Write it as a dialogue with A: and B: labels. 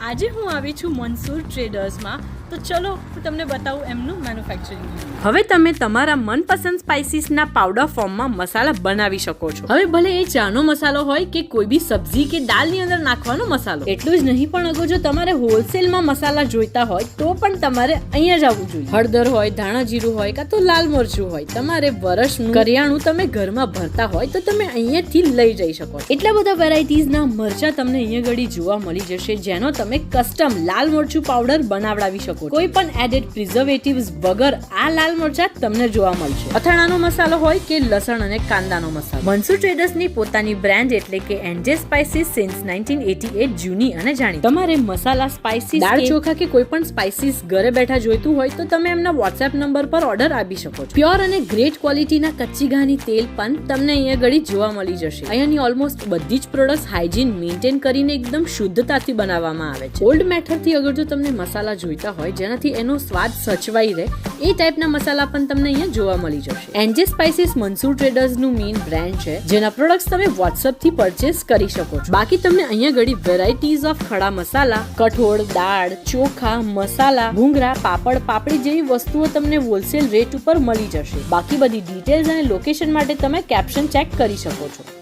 A: આજે હું આવી છું મનસુર ટ્રેડર્સમાં, તો ચલો હું તમને બતાવું એમનું મેન્યુફેક્ચરિંગ. હવે તમે તમારા મનપસંદ સ્પાઇસીસના પાવડર ફોર્મમાં મસાલા બનાવી શકો છો. હવે ભલે એ ચાનો મસાલો હોય કે કોઈ બી સબ્જી કે દાળની અંદર નાખવાનો મસાલો. એટલું જ નહીં, પણ અગર જો તમારે હોલસેલમાં મસાલા જોઈતા હોય તો પણ તમારે અહીંયા જ આવવું જોઈએ. હળદર હોય, ધાણા જીરું હોય કાં તો લાલ મરચું હોય, તમારે વર્ષનું કરિયાણું તમે ઘરમાં ભરતા હોય તો તમે અહીંયાથી લઈ જઈ શકો. એટલા બધા વેરાયટીઝના મરચા તમને અહીંયા ઘડી જોવા મળી જશે, જેનો તમે કસ્ટમ લાલ મરચું પાવડર બનાવડાવી શકો. કોઈ પણ એડેડ પ્રિઝર્વેટિવ્સ વગર આ લાલ મરચા તમને જોવા મળશે. અથાણાનો મસાલો હોય કે લસણ અને કાંદાનો મસાલો. મનસુર ટ્રેડર્સની પોતાની બ્રાન્ડ એટલે કે એનજે સ્પાઇસીસ સિન્સ 1988 જૂની અને જાણીતી. તમારે મસાલા, સ્પાઇસીસ, દાળ ચોખા કે કોઈ પણ સ્પાઇસીસ ઘરે બેઠા જોઈતું હોય તો તમે એમના WhatsApp નંબર પર ઓર્ડર આપી શકો છો. પ્યોર અને ગ્રેટ ક્વોલિટીના કચ્ચી ઘાની તેલ પણ તમને અહીંયા ઘડી જોવા મળી જશે. અહીંયાની ઓલમોસ્ટ બધી જ પ્રોડક્ટ્સ હાઇજીન મેન્ટેન કરીને એકદમ શુદ્ધતાથી બનાવવામાં આવે છે. ઓલ્ડ મેથડથી અગર જો તમને મસાલા જોઈતા હોય જેનાથી એનો સ્વાદ સચવાઈ રહે, એ ટાઈપના મસાલા પણ તમને અહીંયા જોવા મળી જશે. એનજે સ્પાઇસીસ મનસુર ટ્રેડર્સનું મેઇન બ્રાન્ડ છે, જેના પ્રોડક્ટ્સ તમે WhatsApp થી પરચેસ કરી શકો છો. બાકી તમને અહીંયા ઘડી વેરાયટીઝ ઓફ ખડા મસાલા, કઠોળ, દાળ, ચોખા, મસાલા, ભૂંગળા, પાપડ, પાપડી જેવી વસ્તુઓ તમને હોલસેલ રેટ ઉપર મળી જશે. બાકી બધી ડિટેલ્સ અને લોકેશન માટે તમે કેપ્શન ચેક કરી શકો છો.